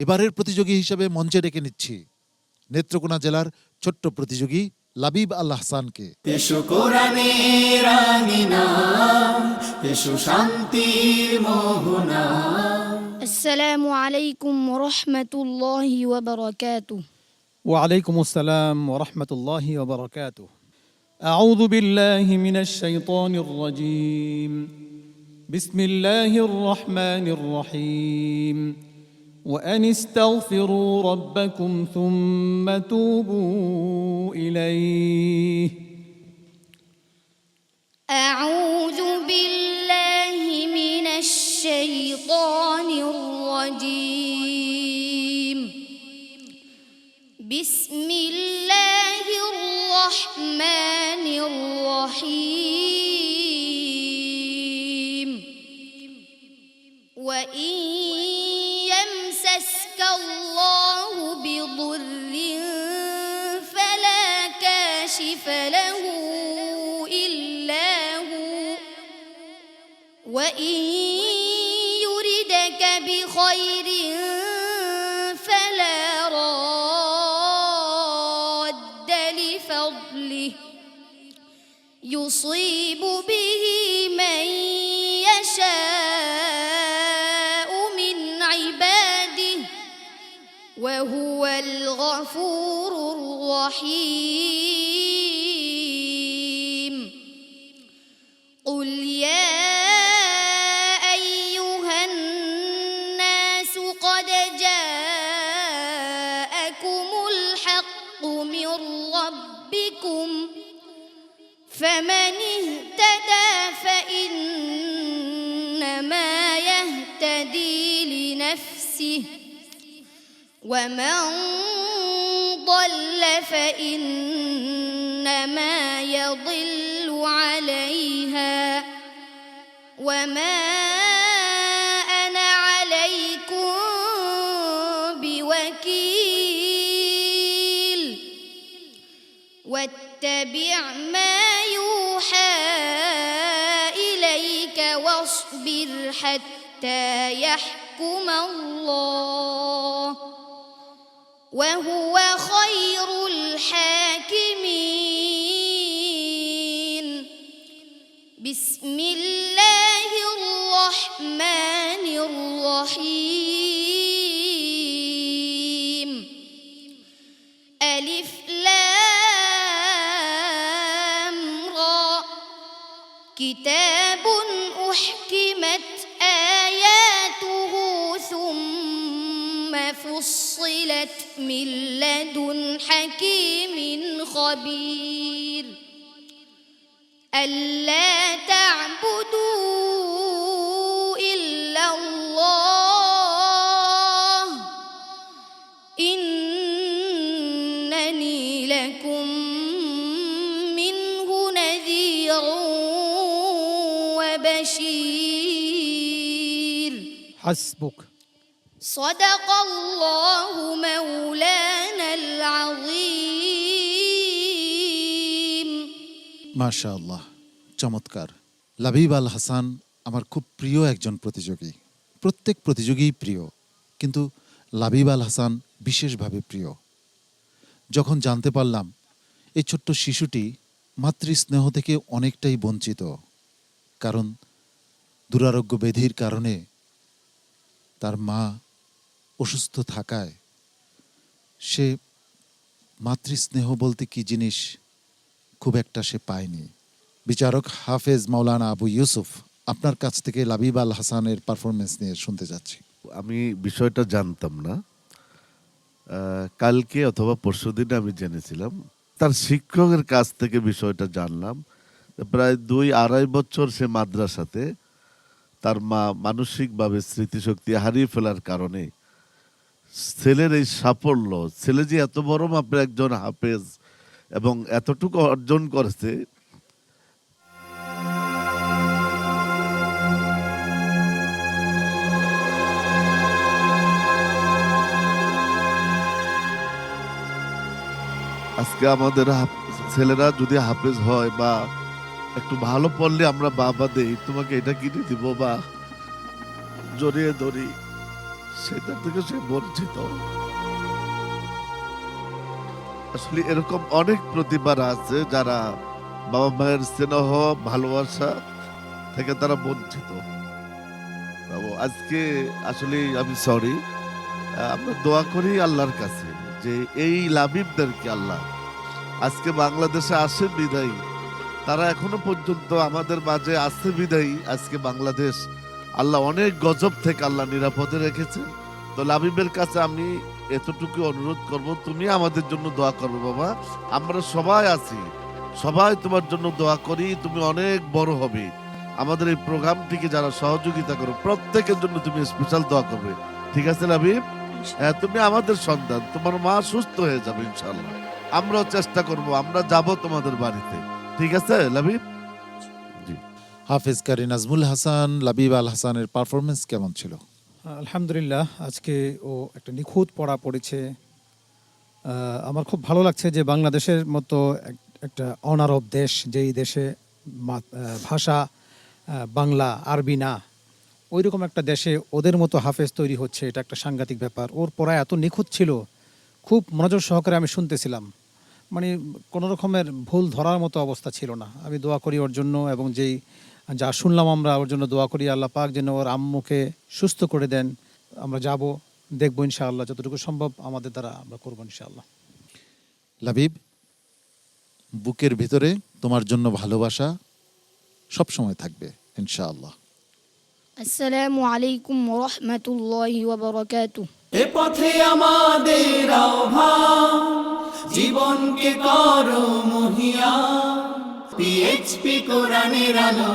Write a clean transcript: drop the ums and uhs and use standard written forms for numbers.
এবারের প্রতিযোগী হিসেবে মঞ্চে ডেকে নিচ্ছি নেত্রকোনা জেলার ছোট্ট প্রতিযোগী লাবিব আল হাসানকে। এসো কোরআনের আঙিনা, এসো শান্তির মোহনা। আসসালামু আলাইকুম রহমতুল্লাহি ওয়া বারাকাতুহু। وعليكم السلام ورحمة الله وبركاته. أعوذ بالله من الشيطان الرجيم. بسم الله الرحمن الرحيم. وأن استغفروا ربكم ثم توبوا إليه. أعوذ بالله من الشيطان الرجيم. بسم الله الرحمن الرحيم. وإن يمسسك الله بضر فلا كاشف له إلا هو، وإن يردك بخير فلا راد لفضله يصيب به من يشاء من عباده وهو الغفور الرحيم. قل يا أيها الناس قد جاءكم الحق من ربكم فمن اهتدى فإنما يهتدي لنفسه ومن ضل فإنما يضل عليها وما أنا عليكم بوكيل. واتبع ما يوحى إليك واصبر حتى يحكم الله وهو خير الحاكمين. بسم الله الرحمن الرحيم. ألف لام را كتاب أحكمت آياته ثم فصلت من لدن حكيم خبير. ألا تعبدوا إلا الله إنني لكم منه نذير وبشير. حسبك. صدق الله مولانا العظيم. মাশাআল্লাহ, চমৎকার। লাবিব আল হাসান আমার খুব প্রিয় একজন প্রতিযোগী। প্রত্যেক প্রতিযোগীই প্রিয়, কিন্তু লাবিব আল হাসান বিশেষভাবে প্রিয়। যখন জানতে পারলাম এই ছোট্ট শিশুটি মাতৃস্নেহ থেকে অনেকটাই বঞ্চিত, কারণ দুরারোগ্য ব্যাধির কারণে তার মা অসুস্থ থাকায় সে মাতৃস্নেহ বলতে কি জিনিস খুব একটা সে পায়নি। বিচারক হাফেজ মাওলানা আবু ইউসুফ, আপনার কাছ থেকে লাবিব আল হাসানের পারফরমেন্স নিয়ে শুনতে যাচ্ছি। আমি বিষয়টা জানতাম না, কালকে অথবা পরশুদিনে আমি জেনেছিলাম। তার শিক্ষকের কাছ থেকে বিষয়টা জানলাম। প্রায় 2-2.5 বছর সে মাদ্রাসাতে, তার মা মানসিকভাবে স্মৃতিশক্তি হারিয়ে ফেলার কারণে ছেলের এই সাফল্য, ছেলে যে এত বড় মাপের একজন হাফেজ এবং এতটুকু অর্জন করেছে, আজকে আমাদের ছেলেরা যদি হাফেজ হয় বা একটু ভালো পড়লে আমরা বাবা দেই, তোমাকে এটা কিনে দিব বা জড়িয়ে ধরি, সেটা থেকে সে বঞ্চিত। আসলে এরকম অনেক প্রতিবার আছে যারা বাবা মায়ের স্নেহ ভালোবাসা থেকে তারা বঞ্চিত। তো আজকে আসলে আমি সরি, আমরা দোয়া করি আল্লাহর কাছে যে এই লাবিবদেরকে আল্লাহ আজকে বাংলাদেশে আসে বিদায়ী, তারা এখনো পর্যন্ত আমাদের মাঝে আছে বিদায়ী আজকে বাংলাদেশ আল্লাহ অনেক গজব থেকে আল্লাহ নিরাপদে রেখেছে। তো লাবিবের কাছে আমি এতটুকু অনুরোধ করব, তুমি আমাদের জন্য দোয়া করবে বাবা। আমরা সবাই আছি, সবাই তোমার জন্য দোয়া করি, তুমি অনেক বড় হবে। আমাদের এই প্রোগ্রামটিকে যারা সহযোগিতা করো প্রত্যেকের জন্য তুমি স্পেশাল দোয়া করবে, ঠিক আছে লাবিব? হ্যাঁ, তুমি আমাদের সন্তান, তোমার মা সুস্থ হয়ে যাবে ইনশাআল্লাহ। আমরাও চেষ্টা করব, আমরা যাব তোমাদের বাড়িতে, ঠিক আছে লাবিব? জি। হাফেজ কারি নাজমুল হাসান, লাবিব আল হাসানের পারফরমেন্স কেমন ছিল? আলহামদুলিল্লাহ, আজকে ও একটা নিখুঁত পড়া পড়েছে। আমার খুব ভালো লাগছে যে বাংলাদেশের মতো একটা অনারব দেশ, যেই দেশে ভাষা বাংলা, আরবি না, ওইরকম একটা দেশে ওদের মতো হাফেজ তৈরি হচ্ছে, এটা একটা সাংঘাতিক ব্যাপার। ওর পড়া এত নিখুঁত ছিল, খুব মনোযোগ সহকারে আমি শুনতেছিলাম, মানে কোনো রকমের ভুল ধরার মতো অবস্থা ছিল না। আমি দোয়া করি ওর জন্য, এবং যেই যা শুনলাম আমরা ওর জন্য দোয়া করি আল্লাহ পাক যেন ওর আম্মুকে সুস্থ করে দেন। আমরা যাব, দেখবো ইনশাআল্লাহ, যতটুকু সম্ভব আমাদের দ্বারা আমরা করবো ইনশাআল্লাহ। লাবিব, বুকের ভিতরে তোমার জন্য ভালোবাসা সব সময় থাকবে ইনশাআল্লাহ। আসসালামু আলাইকুম ওয়া রাহমাতুল্লাহি ওয়া বারাকাতুহু। এ পথে আমাদের আহ্বান, জীবনকে করো মহিয়া, পিএইচপি কোরআনের আলো।